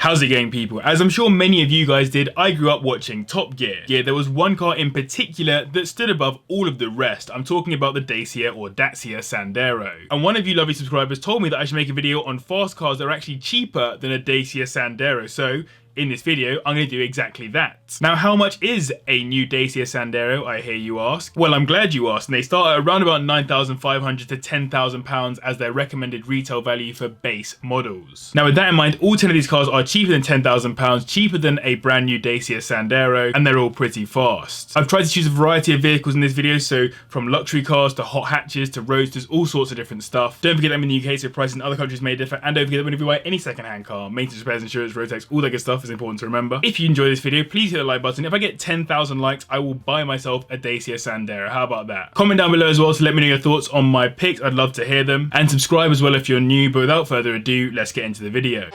How's it going, people? As I'm sure many of you guys did, I grew up watching Top Gear. Yeah, there was one car in particular that stood above all of the rest. I'm talking about the Dacia or Dacia Sandero. And one of you lovely subscribers told me that I should make a video on fast cars that are actually cheaper than a Dacia Sandero. So in this video, I'm going to do exactly that. Now, how much is a new Dacia Sandero, I hear you ask? Well, I'm glad you asked, and they start at around about £9,500 to £10,000 as their recommended retail value for base models. Now, with that in mind, all 10 of these cars are cheaper than £10,000, cheaper than a brand new Dacia Sandero, and they're all pretty fast. I've tried to choose a variety of vehicles in this video, so from luxury cars to hot hatches to roadsters, all sorts of different stuff. Don't forget I'm in the UK, so prices in other countries may differ, and don't forget that whenever you buy any second-hand car, maintenance, repairs, insurance, road tax, all that good stuff is important to remember. If you enjoy this video, please hit the like button. If I get 10,000 likes, I will buy myself a Dacia Sandero. How about that? Comment down below as well to let me know your thoughts on my picks. I'd love to hear them. And subscribe as well if you're new. But without further ado, let's get into the video.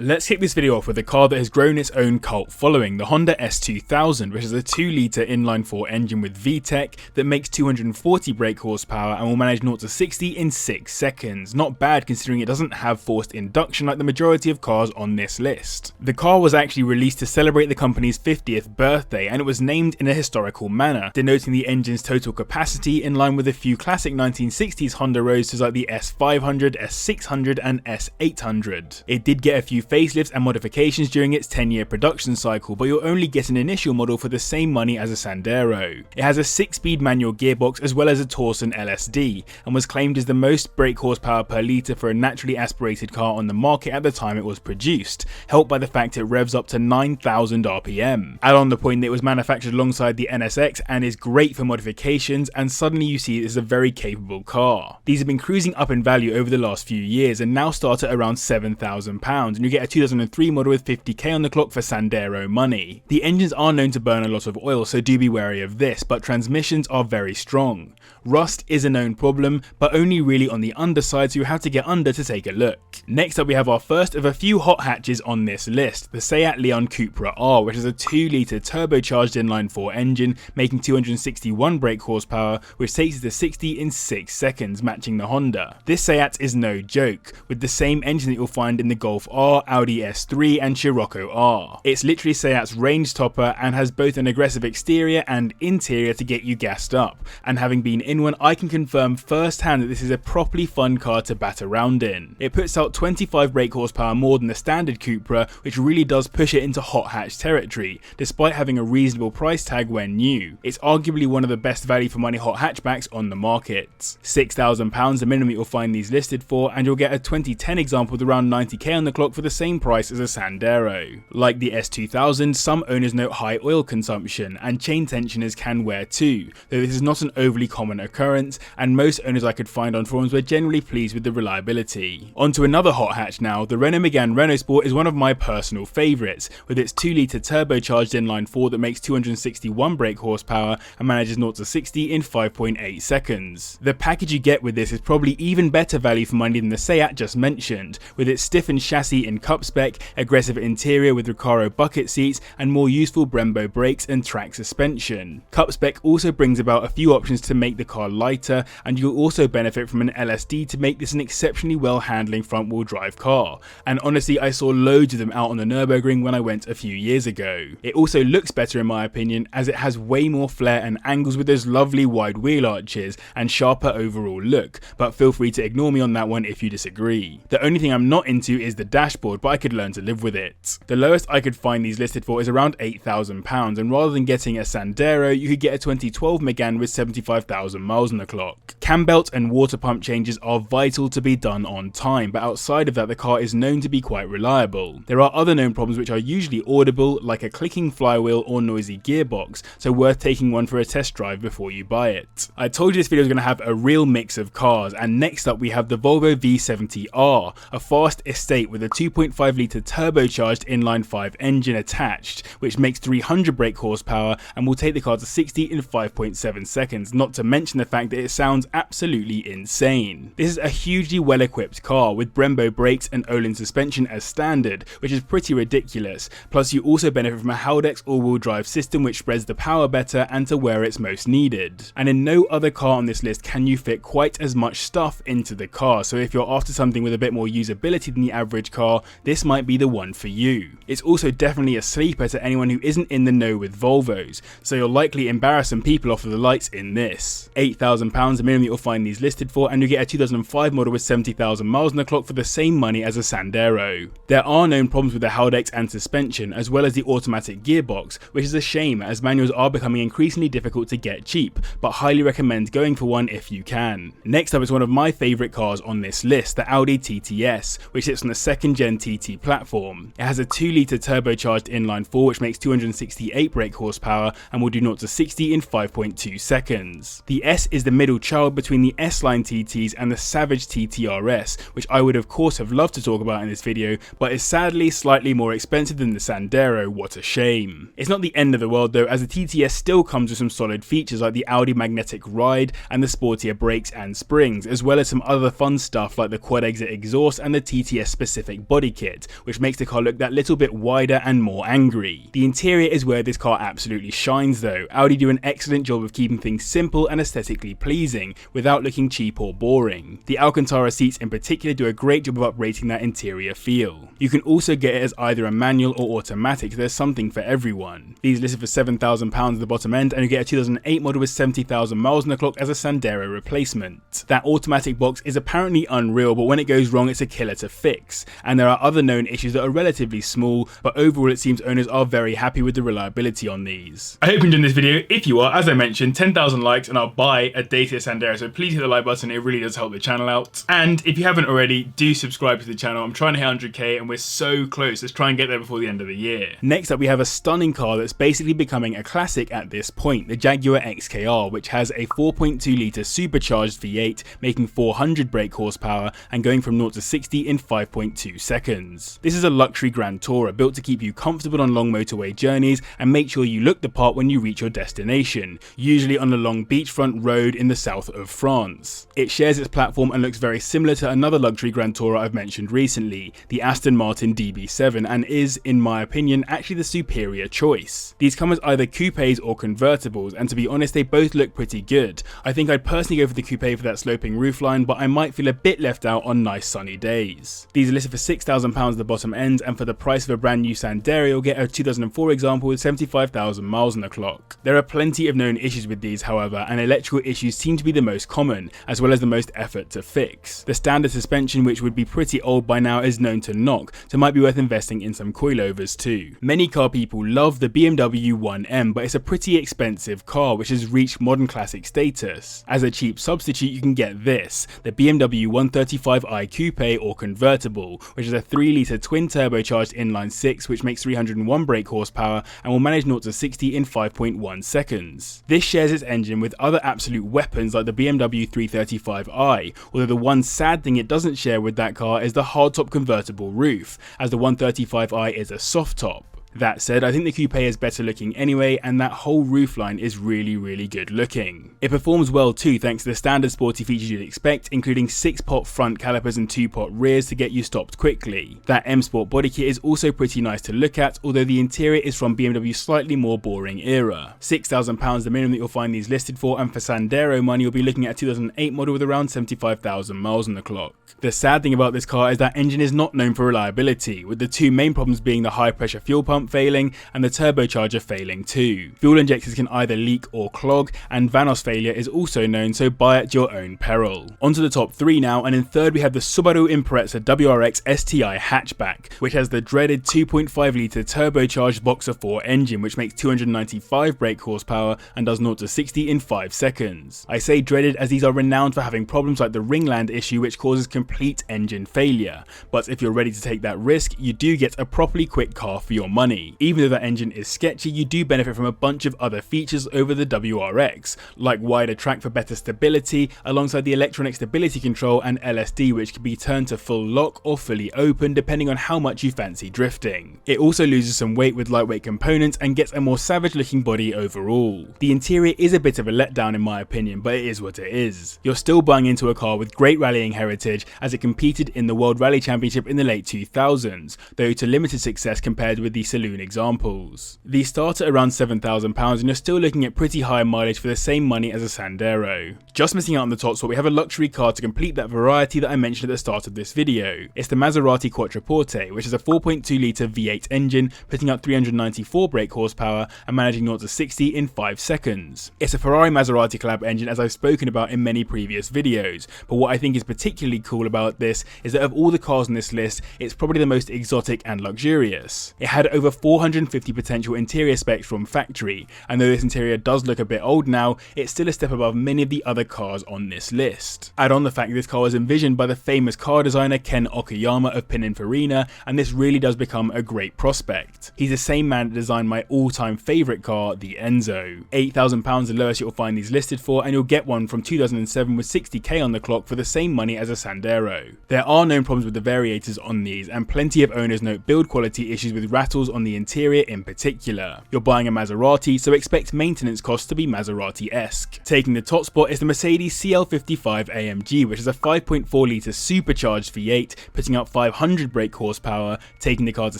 Let's kick this video off with a car that has grown its own cult following, the Honda S2000, which is a 2-litre inline-4 engine with VTEC that makes 240 brake horsepower and will manage 0 to 60 in 6 seconds. Not bad considering it doesn't have forced induction like the majority of cars on this list. The car was actually released to celebrate the company's 50th birthday, and it was named in a historical manner, denoting the engine's total capacity in line with a few classic 1960s Honda roadsters like the S500, S600 and S800. It did get a few facelifts and modifications during its 10-year production cycle, but you'll only get an initial model for the same money as a Sandero. It has a 6-speed manual gearbox as well as a Torsen LSD, and was claimed as the most brake horsepower per litre for a naturally aspirated car on the market at the time it was produced, helped by the fact it revs up to 9,000 RPM. Add on the point that it was manufactured alongside the NSX and is great for modifications, and suddenly you see it is a very capable car. These have been cruising up in value over the last few years and now start at around £7,000, and you get a 2003 model with 50k on the clock for Sandero money. The engines are known to burn a lot of oil, so do be wary of this, but transmissions are very strong. Rust is a known problem, but only really on the underside, so you have to get under to take a look. Next up, we have our first of a few hot hatches on this list, the Seat Leon Cupra R, which is a 2-litre turbocharged inline-4 engine making 261 brake horsepower, which takes it to 60 in 6 seconds, matching the Honda. This Seat is no joke, with the same engine that you'll find in the Golf R, Audi S3 and Scirocco R. It's literally Seat's range topper and has both an aggressive exterior and interior to get you gassed up, and having been in one, I can confirm firsthand that this is a properly fun car to bat around in. It puts out 25 brake horsepower more than the standard Cupra, which really does push it into hot hatch territory, despite having a reasonable price tag when new. It's arguably one of the best value for money hot hatchbacks on the market. £6,000 the minimum you'll find these listed for, and you'll get a 2010 example with around 90k on the clock for the same price as a Sandero. Like the S2000, some owners note high oil consumption, and chain tensioners can wear too, though this is not an overly common occurrence, and most owners I could find on forums were generally pleased with the reliability. On to another hot hatch now. The Renault Megane Renaultsport is one of my personal favourites, with its 2-litre turbocharged inline-4 that makes 261 brake horsepower and manages 0 to 60 in 5.8 seconds. The package you get with this is probably even better value for money than the Seat just mentioned, with its stiffened chassis in cup spec, aggressive interior with Recaro bucket seats, and more useful Brembo brakes and track suspension. Cup spec also brings about a few options to make the car lighter, and you'll also benefit from an LSD to make this an exceptionally well handling front wheel drive car, and honestly I saw loads of them out on the Nürburgring when I went a few years ago. It also looks better in my opinion, as it has way more flair and angles with those lovely wide wheel arches and sharper overall look, but feel free to ignore me on that one if you disagree. The only thing I'm not into is the dashboard, but I could learn to live with it. The lowest I could find these listed for is around £8,000, and rather than getting a Sandero, you could get a 2012 Megane with 75,000 miles on the clock. Cam belt and water pump changes are vital to be done on time, but outside of that the car is known to be quite reliable. There are other known problems which are usually audible, like a clicking flywheel or noisy gearbox, so worth taking one for a test drive before you buy it. I told you this video was going to have a real mix of cars, and next up we have the Volvo V70 R, a fast estate with a 2.5 litre turbocharged inline-5 engine attached, which makes 300 brake horsepower and will take the car to 60 in 5.7 seconds, not to mention the fact that it sounds absolutely insane. This is a hugely well-equipped car with Brembo brakes and Öhlins suspension as standard, which is pretty ridiculous, plus you also benefit from a Haldex all-wheel drive system which spreads the power better and to where it's most needed. And in no other car on this list can you fit quite as much stuff into the car, so if you're after something with a bit more usability than the average car, this might be the one for you. It's also definitely a sleeper to anyone who isn't in the know with Volvos, so you'll likely embarrass some people off of the lights in this. £8,000 the minimum that you'll find these listed for, and you get a 2005 model with 70,000 miles on the clock for the same money as a Sandero. There are known problems with the Haldex and suspension, as well as the automatic gearbox, which is a shame as manuals are becoming increasingly difficult to get cheap, but highly recommend going for one if you can. Next up is one of my favourite cars on this list, the Audi TTS, which sits on the second gen TT platform. It has a 2-litre turbocharged inline-4 which makes 268 brake horsepower and will do 0 to 60 in 5.2 seconds. The S is the middle child between the S-Line TTs and the Savage TT RS, which I would of course have loved to talk about in this video, but is sadly slightly more expensive than the Sandero. What a shame. It's not the end of the world though, as the TTS still comes with some solid features like the Audi magnetic ride and the sportier brakes and springs, as well as some other fun stuff like the quad exit exhaust and the TTS specific body kit, which makes the car look that little bit wider and more angry. The interior is where this car absolutely shines though. Audi do an excellent job of keeping things simple and aesthetically pleasing without looking cheap or boring. The Alcantara seats in particular do a great job of uprating that interior feel. You can also get it as either a manual or automatic, so there's something for everyone. These listed for £7,000 at the bottom end, and you get a 2008 model with 70,000 miles on the clock as a Sandero replacement. That automatic box is apparently unreal, but when it goes wrong it's a killer to fix, and there are other known issues that are relatively small, but overall it seems owners are very happy with the reliability on these. I hope you enjoyed this video. If you are, as I mentioned, 10,000 likes and I'll buy a Dacia Sandero, so please hit the like button, it really does help the channel out. And if you haven't already, do subscribe to the channel. I'm trying to hit 100k and we're so close. Let's try and get there before the end of the year. Next up we have a stunning car that's basically becoming a classic at this point, the Jaguar XKR, which has a 4.2 litre supercharged V8 making 400 brake horsepower and going from 0 to 60 in 5.2 seconds. This is a luxury Grand Tourer built to keep you comfortable on long motorway journeys and make sure you look the part when you reach your destination, usually on a long beachfront road in the south of France. It shares its platform and looks very similar to another luxury Grand Tourer I've mentioned recently, the Aston Martin DB7, and is, in my opinion, actually the superior choice. These come as either coupes or convertibles, and to be honest they both look pretty good. I think I'd personally go for the coupe for that sloping roofline, but I might feel a bit left out on nice sunny days. These are listed for £6,000 at the bottom end, and for the price of a brand new Sandero you'll get a 2004 example with 75,000 miles on the clock. There are plenty of known issues with these however, and electrical issues seem to be the most common, as well as the most effort to fix. The standard suspension, which would be pretty old by now, is known to knock, so it might be worth investing in some coilovers too. Many car people love the BMW 1M, but it's a pretty expensive car which has reached modern classic status. As a cheap substitute you can get this, the BMW 135i Coupe or convertible, which is a 3-litre twin turbocharged inline-6 which makes 301 brake horsepower and will manage 0 to 60 in 5.1 seconds. This shares its engine with other absolute weapons like the BMW 335i, although the one sad thing it doesn't share with that car is the hardtop convertible roof, as the 135i is a soft top. That said, I think the coupe is better looking anyway, and that whole roofline is really good looking. It performs well too thanks to the standard sporty features you'd expect, including 6-pot front calipers and 2-pot rears to get you stopped quickly. That M Sport body kit is also pretty nice to look at, although the interior is from BMW's slightly more boring era. £6,000 the minimum that you'll find these listed for, and for Sandero money you'll be looking at a 2008 model with around 75,000 miles on the clock. The sad thing about this car is that engine is not known for reliability, with the two main problems being the high pressure fuel pump failing and the turbocharger failing too. Fuel injectors can either leak or clog, and Vanos failure is also known, so buy at your own peril. On to the top 3 now, and in third we have the Subaru Impreza WRX STI hatchback, which has the dreaded 2.5 litre turbocharged Boxer 4 engine which makes 295 brake horsepower and does 0 to 60 in 5 seconds. I say dreaded as these are renowned for having problems like the ringland issue which causes complete engine failure, but if you're ready to take that risk you do get a properly quick car for your money. money. Even though that engine is sketchy, you do benefit from a bunch of other features over the WRX, like wider track for better stability, alongside the electronic stability control and LSD, which can be turned to full lock or fully open depending on how much you fancy drifting. It also loses some weight with lightweight components and gets a more savage looking body overall. The interior is a bit of a letdown in my opinion, but it is what it is. You're still buying into a car with great rallying heritage, as it competed in the World Rally Championship in the late 2000s, though to limited success compared with the saloon examples. These start at around £7,000 and you're still looking at pretty high mileage for the same money as a Sandero. Just missing out on the top spot, we have a luxury car to complete that variety that I mentioned at the start of this video. It's the Maserati Quattroporte, which is a 4.2 litre V8 engine, putting out 394 brake horsepower and managing 0 to 60 in 5 seconds. It's a Ferrari Maserati collab engine, as I've spoken about in many previous videos, but what I think is particularly cool about this is that of all the cars on this list, it's probably the most exotic and luxurious. It had over 450 potential interior specs from factory, and though this interior does look a bit old now, it's still a step above many of the other cars on this list. Add on the fact that this car was envisioned by the famous car designer Ken Okayama of Pininfarina, and this really does become a great prospect. He's the same man that designed my all-time favourite car, the Enzo. £8,000 the lowest you'll find these listed for, and you'll get one from 2007 with 60k on the clock for the same money as a Sandero. There are known problems with the variators on these, and plenty of owners note build quality issues with rattles on the interior in particular. You're buying a Maserati, so expect maintenance costs to be Maserati-esque. Taking the top spot is the Mercedes CL55 AMG, which is a 5.4 litre supercharged V8, putting out 500 brake horsepower, taking the car to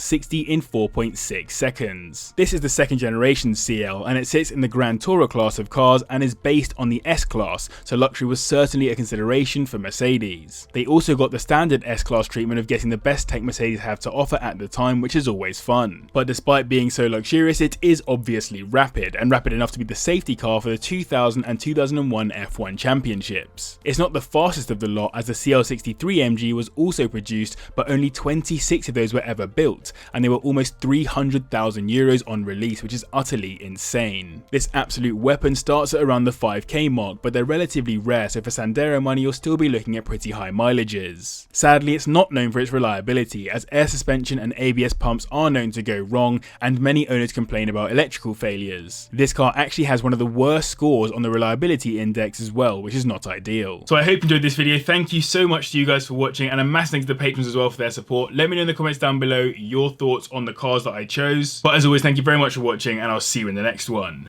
60 in 4.6 seconds. This is the second generation CL, and it sits in the Grand Tourer class of cars and is based on the S-Class, so luxury was certainly a consideration for Mercedes. They also got the standard S-Class treatment of getting the best tech Mercedes have to offer at the time, which is always fun. But despite being so luxurious, it is obviously rapid, and rapid enough to be the safety car for the 2000 and 2001 F1 championships. It's not the fastest of the lot, as the CL63 AMG was also produced, but only 26 of those were ever built, and they were almost 300,000 euros on release, which is utterly insane. This absolute weapon starts at around the 5k mark, but they're relatively rare, so for Sandero money you'll still be looking at pretty high mileages. Sadly, it's not known for its reliability, as air suspension and ABS pumps are known to go wrong, and many owners complain about electrical failures. This car actually has one of the worst scores on the reliability index as well, which is not ideal. So I hope you enjoyed this video. Thank you so much to you guys for watching, and a massive thanks to the patrons as well for their support. Let me know in the comments down below your thoughts on the cars that I chose. But as always, thank you very much for watching, and I'll see you in the next one.